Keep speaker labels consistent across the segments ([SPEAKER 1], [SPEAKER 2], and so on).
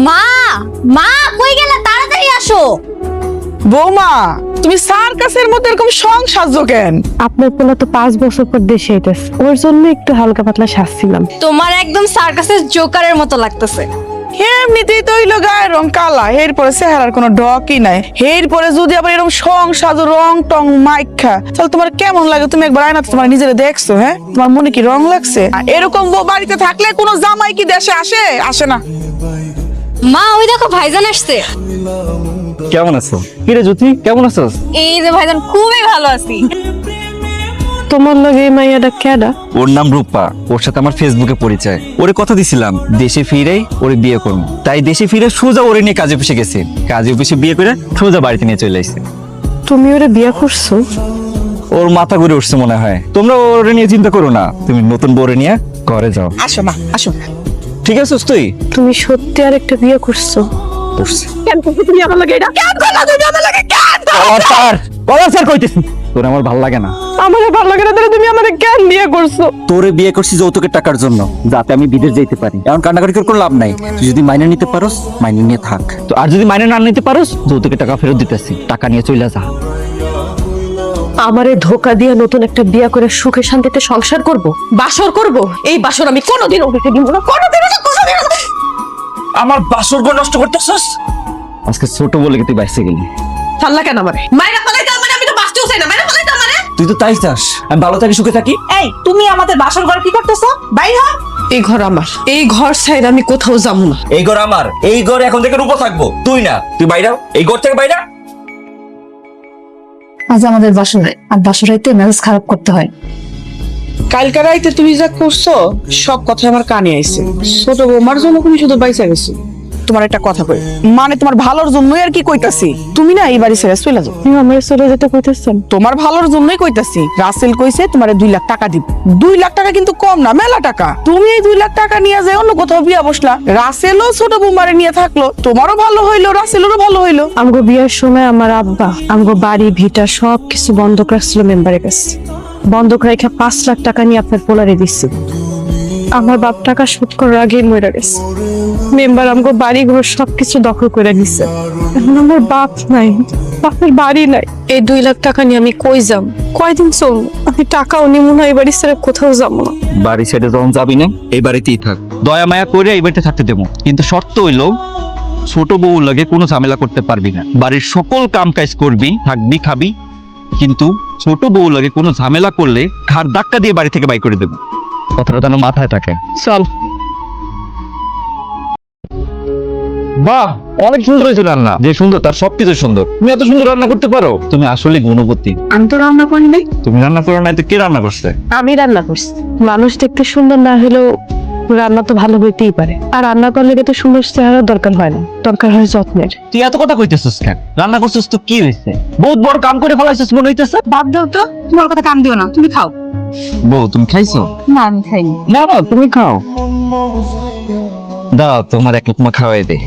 [SPEAKER 1] মা মা কই গেলা, তাড়াতাড়ি আসো।
[SPEAKER 2] বৌমা, তুমি সার্কাসের মধ্যে এরকম সং সাজছো কেন?
[SPEAKER 3] আপনার পোলা তো 5 বছর পর দেশে আইতেছে, ওর জন্য একটু হালকা পাতলা সাজছিলাম।
[SPEAKER 1] তোমার একদম সার্কাসের জোকারের মতো লাগতেছে।
[SPEAKER 2] এমনিতেই তো হইলো গায়ের রং কালা, এরপরে চেহারার কোনো ডকই নাই, এরপরে যদি আবার এরকম সং সাজো রং টং মাইখা, তাহলে তোমার কেমন লাগে? তুমি একবার আয়নাতে তোমার নিজেরে দেখছো? হ্যাঁ, তোমার মনে কি রং লাগছে? এরকম বউ বাড়িতে থাকলে কোনো জামাই কি দেশে আসে? আসে না।
[SPEAKER 1] মা ওই দেখো ভাইজান আসছে।
[SPEAKER 4] কেমন আছো? কি রে জ্যোতি, কেমন আছোস?
[SPEAKER 1] এই যে ভাইজান, খুবই ভালো আছি।
[SPEAKER 3] তোমার লগে এই মাইয়াটা কেডা?
[SPEAKER 4] ওর নাম রূপা, ওর সাথে আমার ফেসবুকে পরিচয়। ওরে কথা দিছিলাম দেশে ফিরেই ওরে বিয়ে করবো, তাই দেশে ফিরে সোজা ওরে নিয়ে কাজে অফিসে গেছি। কাজে অফিসে বিয়ে করে সোজা বাড়িতে নিয়ে চলে আসছে।
[SPEAKER 3] তুমি ওরে বিয়ে করছো?
[SPEAKER 4] ওর মাথা ঘুরে উঠছে মনে হয়। তোমরা ওরে নিয়ে চিন্তা করো না, তুমি নতুন বউরে নিয়ে ঘরে যাও।
[SPEAKER 2] আসো মা, আসো।
[SPEAKER 4] ঠিক আছে তুই?
[SPEAKER 3] তুমি সত্যি আর একটা বিয়ে করছো?
[SPEAKER 4] করছি।
[SPEAKER 3] কেন করছো তুমি আমার লগে এটা? কেন করলা তুমি আমার লগে? কেন?
[SPEAKER 4] কলার স্যার কইতেছি তোর আমার ভাল লাগে না।
[SPEAKER 3] আমারে ভালো লাগে না, তাহলে তুমি আমারে কেন বিয়ে করছো?
[SPEAKER 4] তোরে বিয়ে করছি যৌতুকের টাকার জন্য, যাতে আমি বিদেশ যেতে পারি। এখন কান্নাকাটি করে কোনো লাভ নাই। তুই যদি মাইনে নিতে পারোস মাইনে নিয়ে থাক, তো আর যদি মাইনে না নিতে পারোস যৌতুকের টাকা ফেরত দিতেছি, টাকা নিয়ে চলে যা।
[SPEAKER 3] আমারে ধোকা দিয়ে নতুন একটা বিয়ে করে সুখে শান্তিতে সংসার করব, বাসর করব। এই বাসর আমি কোনোদিন উঠে দিব না, কোনোদিন না, কোনোদিন না।
[SPEAKER 4] আমার বাসর ঘর নষ্ট করতেছস। আজকে ছোট বলে তুই বাইসে গেলি।
[SPEAKER 3] ছাড়লা কেন আমারে? মাইরা ফালাই দাও, মানে আমি তো বাঁচতেও চাই না, মাইরা ফালাই দাও মানে।
[SPEAKER 4] তুই তো তাই চাস আমি ভালো থাকি সুখে থাকি।
[SPEAKER 3] এই তুমি আমাদের বাসর ঘর কি করতেছো? বাইরে হও। এই ঘর আমার, এই ঘর ছাইরা আমি কোথাও যাবো না।
[SPEAKER 4] এই ঘর আমার, এই ঘরে এখন থেকে রূপা থাকবো, তুই না। তুই বাইরে হ, এই ঘর থেকে বাইরে হ।
[SPEAKER 5] আজ আমাদের বাসরে, আর বাসরাইতে মেজাজ খারাপ করতে হয়।
[SPEAKER 2] কালকে রাইতে তুমি যা করছো সব কথা আমার কানে আইছে। ছোট বৌমার জন্য তুমি শুধু বাইসা গেছো। তোমার একটা কথা কই, মানে তোমার ভালোর জন্যই আর কি কইতাছি। তুমি না এই বাড়ি ছেড়ে চলে যাও।
[SPEAKER 3] তুমি আমারে চলে যেতে কইতেছেন?
[SPEAKER 2] তোমার ভালোর জন্যই কইতাছি। রাসেল কইছে তোমারে 2 লাখ টাকা দিব। 2 লাখ টাকা কিন্তু কম না, মেলা টাকা। তুমি এই 2 লাখ টাকা নিয়ে যাই অন্য কোথাও বিয়া বসলা, রাসেলও ছোট বৌমারে নিয়ে থাকলো, তোমারও ভালো হইলো, রাসেলেরও ভালো হইলো।
[SPEAKER 3] আমগো বিয়ের সময় আমার আব্বা আমগো বাড়ি ভিটা সবকিছু বন্ধক রাখছিল মেম্বারের কাছে। বন্ধক রেখে 5 লাখ টাকা নিয়ে আপনার পোলারে দিচ্ছি। আমার বাপ টাকা শোধ করার আগেই মরে গেছে। মেম্বার আমগো বাড়ি ঘর সবকিছু দখল করে নিছে। এখন আমার বাপ নাই, বাপের বাড়ি নাই। এই 2 লাখ টাকা নিয়ে আমি কই যাব? কয়দিন চলবো? আমি টাকাও নিব না, এই বাড়ি ছেড়ে কোথাও যাবো না।
[SPEAKER 4] বাড়ি ছেড়ে যখন যাবি না এই বাড়িতেই থাক, দয়া মায়া করে এই বাড়িতে থাকতে দেবো, কিন্তু শর্ত হইলো ছোট বউ লাগে কোনো ঝামেলা করতে পারবি না। বাড়ির সকল কাম কাজ করবি, থাকবি, খাবি, কিন্তু ছোট বউ লাগে কোনো ঝামেলা করলে ঘাড় ধাক্কা দিয়ে বাড়ি থেকে বাই করে দেবো। কথাটা যেন মাথায় থাকে। চল। বাহ, অনেক সুন্দর হয়েছে রান্না। যে সুন্দর তার সবকিছু সুন্দর। তুমি এত সুন্দর রান্না করতে পারো, তুমি আসলে গুণবতী।
[SPEAKER 3] আমি তো রান্না করি নাই।
[SPEAKER 4] তুমি রান্না করো নাই তো কে রান্না করছে?
[SPEAKER 3] আমি রান্না করছি। মানুষ দেখতে সুন্দর না হলেও রান্না তো ভালো হইতেই পারে। আর রান্না করলে তো সুন্দর চেহারার দরকার হয় না, দরকার হয় যত্নের।
[SPEAKER 4] তুই এত কথা কইতেছিস কেন? রান্না করছিস তো কি হয়েছে? বহুত বড় কাম করে ফেলাইছিস মনে হইতেছে।
[SPEAKER 5] বাদ দাও তো, তোমার কথা কান দিও না, তুমি খাও।
[SPEAKER 4] বউ তুমি খাইছো?
[SPEAKER 5] না আমি খাইনি।
[SPEAKER 4] না না তুমি খাও। দাও তোমার এক লোকমা খাওয়াই দে।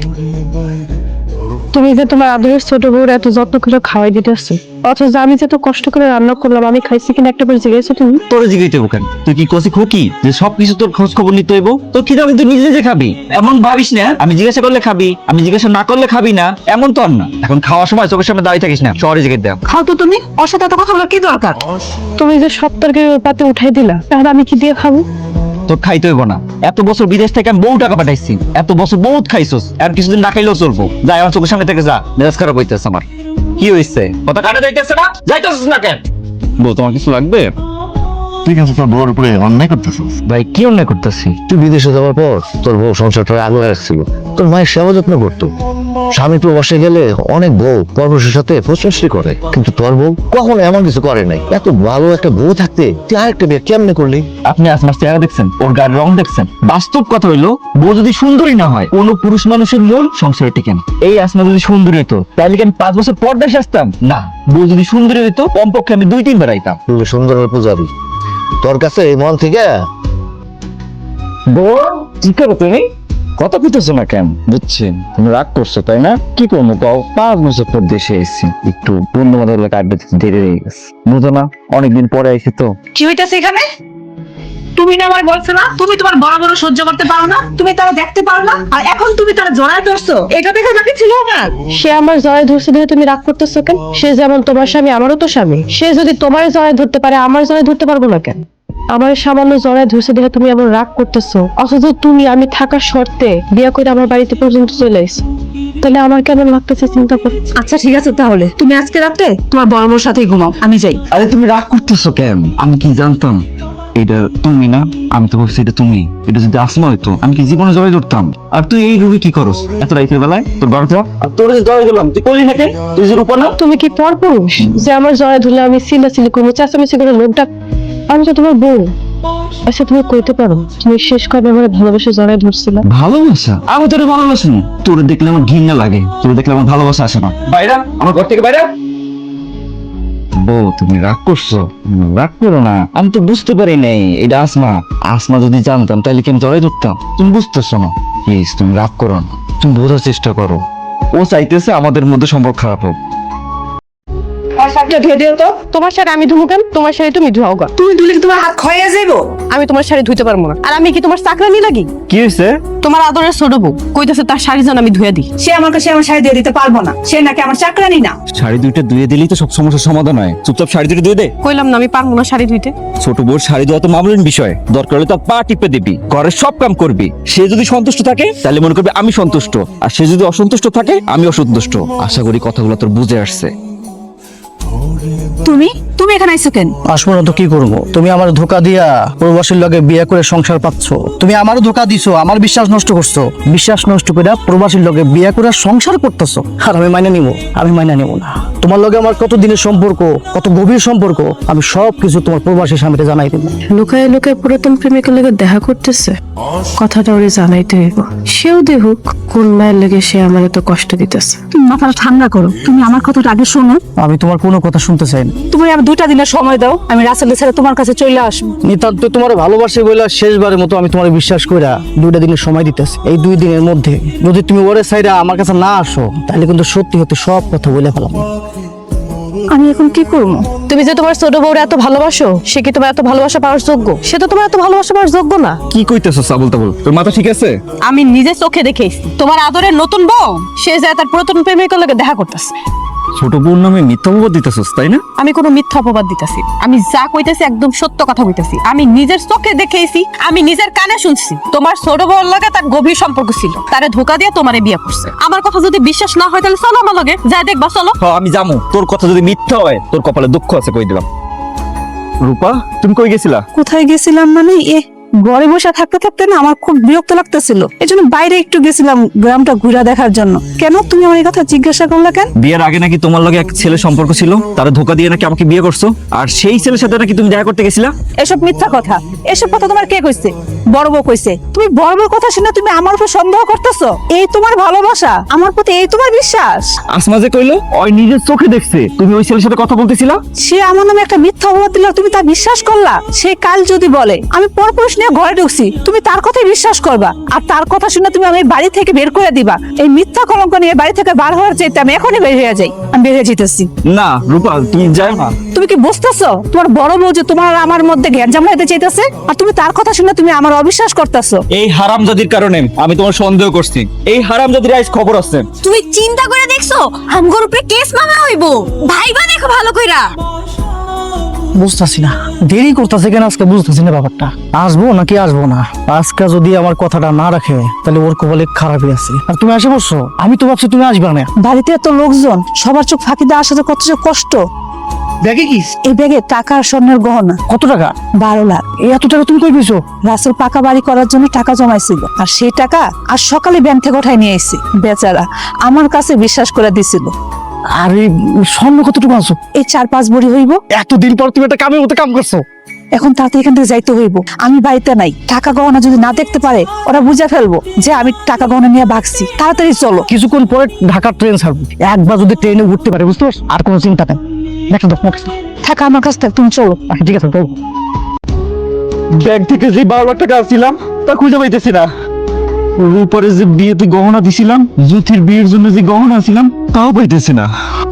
[SPEAKER 3] তুমি যে তোমার আদরের ছোট বউর এত যত্ন করে খাওয়াই দিতেছো, অথচ আমি যে তো কষ্ট করে রান্না করলাম, আমি খাইছি কিনা একটা বার জিজ্ঞেস তুমি?
[SPEAKER 4] তোর জিগাইতে কেন? তুই কি কষি খুকি যে সবকিছু তোর খোঁজ খবর নিতে হইব? তোর কি দাবি তুই নিজে নিজে খাবি? এমন ভাবিস না আমি জিজ্ঞাসা করলে খাবি, আমি জিজ্ঞাসা না করলে খাবি না, এমন তো আর না। এখন খাওয়ার সময় চোখের সামনে দাঁড়িয়ে থাকিস না, শহরে জিজ্ঞেস দাও।
[SPEAKER 5] খাও তো তুমি, ওর সাথে এত কথা বলার কি দরকার?
[SPEAKER 3] তুমি যে সব তরকারি ওর পাতে উঠাই দিলা, তাহলে আমি কি দিয়ে খাবো?
[SPEAKER 4] তোর খাইতে হইব না। এত বছর বিদেশ থেকে আমি বহু টাকা পাঠাইছি, এত বছর বহুত খাইছস, আর কিছুদিন না খাইলেও চলবো। যাই আমার চোখের সামনে থেকে যা, মেজাজ খারাপ হইতেছে আমার। কি হইছে? কথা কাটা যাইতেছে না? যাইতেছিস না কেন? বউ তোমার কিছু লাগবে?
[SPEAKER 6] তুই কিন্তু তোর বউর উপরে অন্যায় করতেছিস।
[SPEAKER 4] ভাই কি অন্যায় করতেছি?
[SPEAKER 6] তুই বিদেশে যাওয়ার পর তোর বউ সংসারটা আগলে রাখছিল, তোর মায়ের সেবা যত্ন করতো। স্বামী প্রবাসে গেলে অনেক বউ পরপুরুষের সাথে প্রশংসা করে, কিন্তু তোর বউ কখনো এমন কিছু করে নাই। এত ভালো একটা বউ থাকতে তুই আরেকটা বিয়ে কেমনে করলি?
[SPEAKER 4] আপনি আসমার চেহারা দেখছেন, ওর গায়ের রং দেখছেন? বাস্তব কথা হইলো বউ যদি সুন্দরী না হয় কোন পুরুষ মানুষের মন সংসারে টেকে না। এই আসমা যদি সুন্দরী হইতো তাহলে কি আমি 5 বছর পর দেশে আসতাম? না। বউ যদি সুন্দরী হইতো কমপক্ষে আমি 2-3 বার আইতাম।
[SPEAKER 6] তুই সুন্দরের পূজারি, তোর কাছে মন থেকে
[SPEAKER 4] বউ কি করো তুমি? কথা কইতেছো না কেন? বুঝছেন তুমি রাগ করছো তাই না? কি করবো কও? 5 বছর পর দেশে এসেছি, একটু বন্ধু বান্ধব আড্ডা দিতে দেরি হয়ে গেছে। বুঝো না অনেকদিন পরে আইছি তো।
[SPEAKER 5] কি হইতাছে এখানে? তুমি না আমায় বলছো না তুমি তোমার বড় বড় সহ্য করতে পারো না, তুমি তারা দেখতে পারো না, আর এখন তুমি তারা জড়ায় ধরছো। এটা দেখে বাকি ছিল না।
[SPEAKER 3] সে আমার জড়ায় ধরছে দেখে তুমি রাগ করতেছো কেন? সে যেমন তোমার স্বামী আমারও তো স্বামী। সে যদি তোমার জড়ায় ধরতে পারে আমার জড়ায় ধরতে পারবো না কেন? আমার সামান্য জড়ায় ধরছে দেখে তুমি এমন রাগ করতেছো, অথচ তুমি আমি থাকার শর্তে বিয়ে করে আমার বাড়িতে পর্যন্ত চলে এসো। তাহলে আমার কেমন লাগতেছে চিন্তা করো।
[SPEAKER 5] আচ্ছা ঠিক আছে, তাহলে তুমি আজকে রাতে তোমার বড় বড় সাথেই ঘুমাও, আমি যাই।
[SPEAKER 4] আরে তুমি রাগ করতেছো কেন? আমি কি জানতাম এটা তুমি না? আমি তো ভাবছি এটা তুমি। এটা যদি আসমা হইতো আমি কি জীবনে জয় ধরতাম? আর তুই এই রুমে কি করস এত রাতের বেলায়? তোর বাড়িতে আর তোর যে জয় দিলাম তুই কলি থাকে, তুই যে রূপা না?
[SPEAKER 3] তুমি কি পরপুরুষ যে আমার জড়ায় ধরলে আমি সিলাসিলি করবো, চেঁচামেচি করে লোকটা? আমি তো তোমার বউ। আচ্ছা তুমি কইতে পারো তুমি শেষ কবে আমার ভালোবাসা জড়ায় ধরছিল?
[SPEAKER 4] ভালোবাসা? আমি তোর ভালোবাসি না। তোর দেখলে আমার ঘৃণা লাগে, তোর দেখলে আমার ভালোবাসা আসে না। বাইরা, আমার ঘর থেকে বাইরা। বউ তুমি রাগ করছো? রাগ করো না, আমি তো বুঝতে পারি নাই এটা আসমা। আসমা যদি জানতাম তাহলে কি আমি জড়াই ধরতাম? তুমি বুঝতেছো না, প্লিজ তুমি রাগ করো না, তুমি বোঝার চেষ্টা করো। ও চাইতেছে আমাদের মধ্যে সম্পর্ক খারাপ হোক।
[SPEAKER 3] শাড়িটা ধুয়ে দিও তো। তোমার শাড়ি আমি ধুবো কেন? তোমার শাড়ি তুমি ধোও গা।
[SPEAKER 5] তুমি ধুলে কি তোমার হাত ক্ষয়ে যাইবো?
[SPEAKER 3] আমি তোমার শাড়ি ধুইতে পারবো না। আর আমি কি তোমার চাকরানি লাগি?
[SPEAKER 4] কি হয়েছে?
[SPEAKER 3] তোমার আদরের ছোট বউ কইতেছে তার শাড়ি যেন আমি ধুয়ে দিই।
[SPEAKER 5] সে আমার কাছে আমার শাড়ি দিয়ে দিতে পারবো না, সে নাকি আমার চাকরানি না।
[SPEAKER 4] শাড়ি দুইটা ধুয়ে দিলেই তো সব সমস্যার সমাধান হয়। চুপচাপ শাড়ি দুটো ধুয়ে দে।
[SPEAKER 3] কইলাম না আমি পারবো না শাড়ি ধুইতে।
[SPEAKER 4] ছোট বউর শাড়ি দেওয়া তো মামলার বিষয়, দরকার হলে তো পা টিপে দিবি, ঘরের সব কাম করবি। সে যদি সন্তুষ্ট থাকে তাহলে মনে করবি আমি সন্তুষ্ট, আর সে যদি অসন্তুষ্ট থাকে আমি অসন্তুষ্ট। আশা করি কথাগুলো তোর বুঝে আসছে।
[SPEAKER 5] তুমি তুমি এখানে আইছো কেন?
[SPEAKER 7] আসবো না তো কি করবো? তুমি আমার ধোকা দিয়া প্রবাসীর লগে বিয়ে করে সংসার পাচ্ছ। তুমি আমারও ধোকা দিছো, আমার বিশ্বাস নষ্ট করছো। বিশ্বাস নষ্ট করে প্রবাসীর লগে বিয়ে করে সংসার করতেছো, আর আমি মাইনে নিব? আমি মাইনে নিব না। তোমার লগে আমার কত দিনের সম্পর্ক, কত গভীর সম্পর্ক, আমি সব কিছু তোমার প্রবাসী স্বামীকে জানাই দেবো।
[SPEAKER 3] লুকায় লুকায় পুরাতন প্রেমিকের লগে দেখা করতেছে, কথাটা ওরে জানাইতে হইব। সেও দেখুক কোন মায়ের লেগে সে আমার এত কষ্ট দিতেছে।
[SPEAKER 5] তুমি মাথাটা ঠান্ডা করো, তুমি আমার কথাটা আগে শোনো।
[SPEAKER 7] আমি তোমার কোনো কথা শুনতে চাই না।
[SPEAKER 5] তুমি আমার 2টা দিনের সময় দাও, আমি রাসেলের ছেড়ে তোমার কাছে চলে আসবো।
[SPEAKER 7] নিতান্ত তোমার ভালোবাসে বলে শেষবারের মতো আমি তোমার বিশ্বাস কইরা 2টা দিনের সময় দিতেছি। এই 2 দিনের মধ্যে যদি তুমি ওরে সাইডা আমার কাছে না আসো তাহলে কিন্তু সত্যি সত্যি সব কথা বলে ফেলাম।
[SPEAKER 3] আমি এখন কি করবো? তুমি যে তোমার ছোট বউরে এত ভালোবাসো, সে কি তোমার এত ভালোবাসা পাওয়ার যোগ্য? সে তো তোমার এত ভালোবাসা পাওয়ার যোগ্য না।
[SPEAKER 4] কি কইতেছ আবুল তাবুল? তোর মাথা ঠিক আছে?
[SPEAKER 3] আমি নিজে চোখে দেখেছি তোমার আদরের নতুন বউ সে যায় তার পুরাতন প্রেমিকের লগে দেখা করতেছে।
[SPEAKER 4] ছোট বউর নামে মিথ্যা অপবাদ দিতেছস তাই না?
[SPEAKER 3] আমি কোনো মিথ্যা অপবাদ দিতেছি? আমি যা কইতেছি একদম সত্য কথা কইতেছি। আমি নিজের চোখে দেখেছি, আমি নিজের কানে শুনছি তোমার ছোট বউর লগে তার গভীর সম্পর্ক ছিল, তারে ধোকা দিয়ে তোমারে বিয়ে করছে। আমার কথা যদি বিশ্বাস না হয় তাহলে চলো আমার লগে, যা দেখবা চলো।
[SPEAKER 4] আমি যাবো। তোর কথা যদি মিথ্যা হয় তোর কপালে দুঃখ আছে কই দিলাম। রূপা তুমি কই গেছিলা?
[SPEAKER 5] কোথায় গেছিলাম মানে ঘরে বসে থাকতে থাকতে না আমার খুব বিরক্ত লাগতেছিল, এজন্য বাইরে একটু গেছিলাম গ্রামটা ঘুরে দেখার জন্য। কেন তুমি আমার এই কথা জিজ্ঞাসা করলা কেন?
[SPEAKER 4] বিয়ের আগে নাকি তোমার লগে এক ছেলে সম্পর্ক ছিল, তারা ধোকা দিয়ে নাকি আমাকে বিয়ে করছো, আর সেই ছেলের সাথে নাকি তুমি দেখা করতে গেছিলা।
[SPEAKER 5] এসব মিথ্যা কথা, এসব কথা তোমার কে কইছে? বড় বউ কইছে। তুমি বড় বউর কথা শুনে তুমি আমার উপর সন্দেহ করতেছো? এই তোমার ভালোবাসা আমার প্রতি, এই তোমার বিশ্বাস?
[SPEAKER 4] আসমা যে কইলো ওই নিজের চোখে দেখছে তুমি ওই ছেলের সাথে কথা বলতেছিলা।
[SPEAKER 5] সে আমার নামে একটা মিথ্যা অপবাদ দিল, তুমি তা বিশ্বাস করলা? সে কাল যদি বলে আমি পরপুরুষ নিয়ে ঘরে ঢুকছি, তুমি তার কথাই বিশ্বাস করবা, আর তার কথা শুনে তুমি আমি বাড়ি থেকে বের করে দিবা। এই মিথ্যা কলঙ্ক নিয়ে বাড়ি থেকে বার হওয়ার চাইতে আমি এখনই বের হয়ে যাই। আমি বের হয়ে যেতেছি।
[SPEAKER 4] না রূপা তুমি যাও না।
[SPEAKER 5] তুমি কি বুঝতেছো তোমার বড় বউ যে তোমার আর আমার মধ্যে গ্যাঞ্জাম হইতে চাইতেছে, আর তুমি তার কথা শুনে তুমি আমার অবিশ্বাস করতেছো?
[SPEAKER 4] এই হারামজাদির কারণে আমি তোমার সন্দেহ করছি। এই হারামজাদির আজ খবর আছে।
[SPEAKER 1] তুমি চিন্তা করে দেখছো আমগোর উপরে কেস মামলা হইব? ভাইবা দেখো ভালো কইরা।
[SPEAKER 7] বুঝতেছি না দেরি করতেছে কেন আজকে, বুঝতেছি না ব্যাপারটা। আসবো নাকি আসবো না? আজকে যদি আমার কথাটা না রাখে তাহলে ওর কপালে খারাপই আছে। আর তুমি আসে বসছো, আমি তো ভাবছি তুমি আসবে না।
[SPEAKER 5] বাড়িতে এত লোকজন, সবার চোখ ফাঁকি দিয়ে আসাতে কত যে কষ্ট।
[SPEAKER 7] ব্যাগে কি?
[SPEAKER 5] এই ব্যাগে টাকা আর স্বর্ণের গহনা।
[SPEAKER 7] কত টাকা?
[SPEAKER 5] 12 লাখ।
[SPEAKER 7] এই এত টাকা তুমি কই পেয়েছো?
[SPEAKER 5] রাসেল পাকা বাড়ি করার জন্য টাকা জমাইছিল, আর সেই টাকা আজ সকালে ব্যাংক থেকে উঠাই নিয়ে এসেছি। বেচারা আমার কাছে বিশ্বাস করে দিছিল।
[SPEAKER 7] আর এই স্বর্ণ কতটুকু আনছো?
[SPEAKER 5] এই 4-5 ভরি হইব।
[SPEAKER 7] এতদিন পর তুমি একটা কামের মতো কাম করছো।
[SPEAKER 5] এখন তাতে এখান থেকে যাইতে হইব। আমি বাড়িতে নাই, টাকা গহনা যদি না দেখতে পারে ওরা বুঝে ফেলবো যে আমি টাকা গহনা নিয়ে ভাগছি। তাড়াতাড়ি চলো।
[SPEAKER 7] কিছুক্ষণ পরে ঢাকার ট্রেন ছাড়বো, একবার যদি ট্রেনে উঠতে পারে বুঝতে পারছো, আর কোনো চিন্তা নেই। দেখো তো
[SPEAKER 5] থাকা আমার কাছ থেকে, তুমি চলো।
[SPEAKER 7] আচ্ছা ঠিক আছে।
[SPEAKER 4] ব্যাগ থেকে যে 12 লাখ টাকা আসছিলাম তা খুঁজে পাইতেছি না। রূপারে যে বিয়েতে গহনা দিছিলাম, জ্যোতির বিয়ের জন্য যে গহনা ছিলাম তাও পাইতেছি না।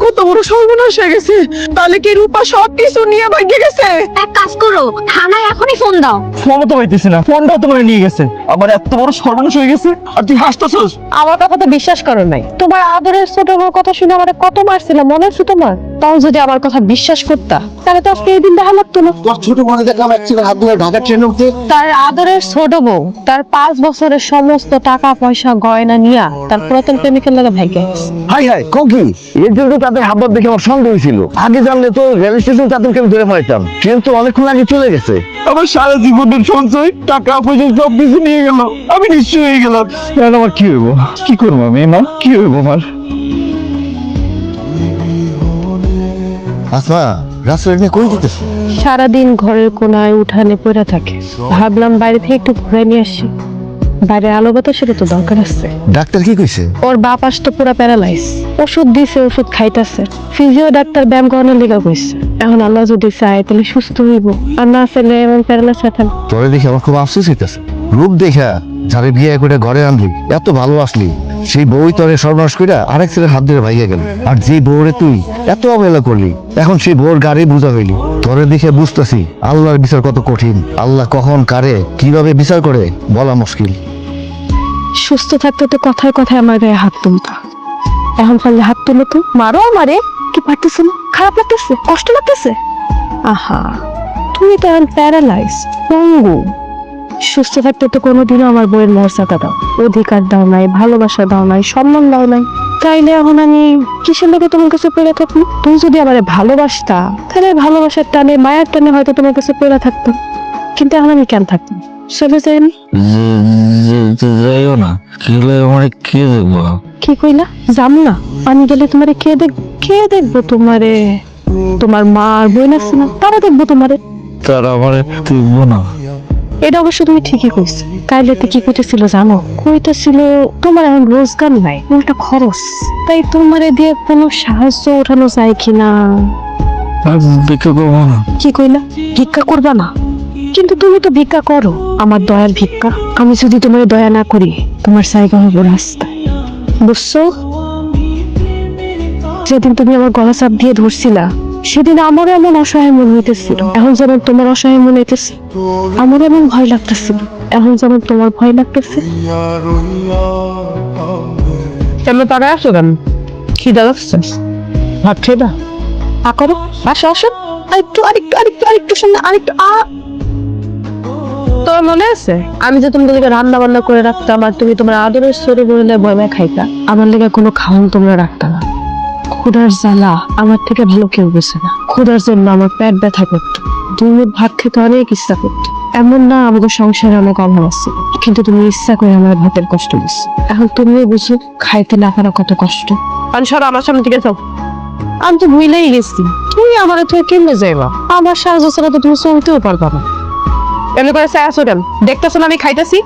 [SPEAKER 4] কত
[SPEAKER 2] বড় সর্বনাশ হয়ে গেছে। তাহলে কি রূপা সবকিছু নিয়ে ভাগে গেছে?
[SPEAKER 1] এক কাজ করো, থানায় এখনই ফোন দাও।
[SPEAKER 4] ফোনও তো পাইতেছি না, ফোনটাও তো করে নিয়ে গেছে। আমার এত বড় সর্বনাশ হয়ে গেছে আর তুই হাসতেছস।
[SPEAKER 3] আমার কথা তো বিশ্বাস করো নাই। তোমার আদরের ছোট বউর কথা শুনে আমার কত মারছিল মনে আছে তোমার? তাও যদি আমার কথা বিশ্বাস করতা তাহলে তো আজকে এই দিন দেখা লাগতো না।
[SPEAKER 6] তোর ছোট বোনে দেখলাম একসাথে হাত ধরে ঢাকা ট্রেনে উঠতে।
[SPEAKER 3] তার আদরের ছোট বউ তার 5 বছরের সমস্ত টাকা পয়সা গয়না নিয়া তার পুরাতন প্রেমিকের লাগে ভাইকে গেছে।
[SPEAKER 6] হাই হাই ককি, এর জন্য তাদের হাবভাব দেখে আমার সন্দেহ হয়েছিল। আগে জানলে তো রেল স্টেশন তাদেরকে আমি ধরে পাইতাম। ট্রেন তো অনেকক্ষণ আগে চলে গেছে।
[SPEAKER 4] আমার সারা জীবনের সঞ্চয়, টাকা পয়সা সব কিছু নিয়ে গেল। আমি নিশ্চয় হয়ে গেলাম। এখন আমার কি হইব? কি করবো আমি? মা কি হইব আমার?
[SPEAKER 6] আসমা, রাস্তায় নিয়ে কই দিতেছে?
[SPEAKER 3] সারাদিন ঘরের কোনায় উঠানে পড়ে থাকে। ভাবলাম বাইরে থেকে একটু ঘুরে নিয়ে আসি। বাইরে আলো বাতাসের তো দরকার আছে।
[SPEAKER 6] ডাক্তার কি কইছে?
[SPEAKER 3] ওর বাপ আসতো পুরা প্যারালাইজ। ওষুধ দিছে, ওষুধ খাইতেছে। ফিজিও ডাক্তার ব্যায়াম করানোর লিগা কইছে। এখন আল্লাহ যদি চায় তাহলে সুস্থ হইব, আর না চাইলে এমন প্যারালাইজ হয়ে থাকবে।
[SPEAKER 6] তোরে দেখে আমার খুব আফসোস হইতেছে। রূপ দেখা যারে বিয়ে করে ঘরে আনলি, এত ভালো আসলি, সেই বউই তোরে সর্বনাশ কইরা আরেক ছেলের হাত ধরে ভাইয়া গেল। আর যে বউরে তুই এত অবহেলা করলি, এখন সেই বউর গাড়ি বুঝা হইলি। তোরে দেখে বুঝতেছি আল্লাহর বিচার কত কঠিন। আল্লাহ কখন কারে কিভাবে বিচার করে বলা মুশকিল।
[SPEAKER 3] সুস্থ থাকতে তো কথায় কথায় আমার গায়ে হাত তুলতা। এখন পারলে হাত তুলো তো, মারো আমারে। কি পারতেছে না? খারাপ লাগতেছে? কষ্ট লাগতেছে? আহা, তুমি তো এখন প্যারালাইজ, পঙ্গু। সুস্থ থাকতে তো কোনোদিনও আমার বইয়ের মর্যাদা দাও, অধিকার দাও নাই, ভালোবাসা দাও নাই, সম্মান দাও নাই। তাইলে এখন আমি কিসের লোকে তোমার কাছে পড়ে থাকবো? তুমি যদি আমার ভালোবাসতা তাহলে ভালোবাসার টানে, মায়ার টানে হয়তো তোমার কাছে পড়ে থাকতাম। কিন্তু এখন আমি কেন থাকতাম? চলে যায়নি।
[SPEAKER 6] যাইও না, গেলে আমার কে দেখবো?
[SPEAKER 3] কি কইলা? যাম না? আমি গেলে তোমারে কে কে দেখবো তোমারে? তোমার মা আর বোন আছে না, তারা দেখবো তোমারে।
[SPEAKER 6] তারা আমার দেখবো না।
[SPEAKER 3] এটা অবশ্য তুমি ঠিকই কইছো। কাইলেতে কি কইতেছিল জানো? কইতেছিল তোমার এখন রোজগার নাই, উল্টা খরচ। তাই তোমারে দিয়ে কোনো সাহায্য ওঠানো যায় কিনা।
[SPEAKER 6] ভিক্ষা করবো না।
[SPEAKER 3] কি কইলা? ভিক্ষা করবা না? কিন্তু তুমি তো ভিক্ষা করো, আমার দয়ার ভিক্ষা। আমি যদি তোমার দয়া না করি, তোমার জায়গা হবো রাস্তায়, বুঝছো? যেদিন তুমি আমার গলা চাপ দিয়ে ধরছিলা, সেদিন আমারও এমন অসহায় মনে হইতেছিল। এখন যেমন তোমার অসহায় মনে হইতেছে, আমার এমন ভয় লাগতেছিল। এখন যেমন তোমার ভয় লাগতেছে। কেমন তারা আসো কেন? খিদা লাগছে? ভাত খেয়ে না? করো, বাসা আসো। আরেকটু আরেকটু আরেকটু আরেকটু শুনে আরেকটু তোর মনে আছে আমি যে তোমাদেরকে রান্না বান্না করে রাখতাম, আর তুমি তোমার আদরের সরে বলে বয়মে খাইতা? আমার লেগে কোনো খাওয়ান তোমরা রাখতা না। ক্ষুধার জ্বালা আমার থেকে ভালো কেউ গেছে না। ক্ষুধার জন্য আমার পেট ব্যথা করতো, 2 মুঠ ভাত খেতে অনেক ইচ্ছা করতো। এমন না আমাদের সংসারে অনেক অভাব আছে, কিন্তু তুমি ইচ্ছা করে আমার ভাতের কষ্ট দিচ্ছ। এখন তুমিও বুঝো খাইতে না পারা কত কষ্ট। সরো আমার সামনে থেকে যাও। আমি তো ভুলেই গেছি, তুমি আমার থেকে কেমনে যাইবা? আমার সাহায্য ছাড়া তো তুমি চলতেও পারবা না। এমনি করে আসো কেন? দেখতেছো না আমি খাইতেছি?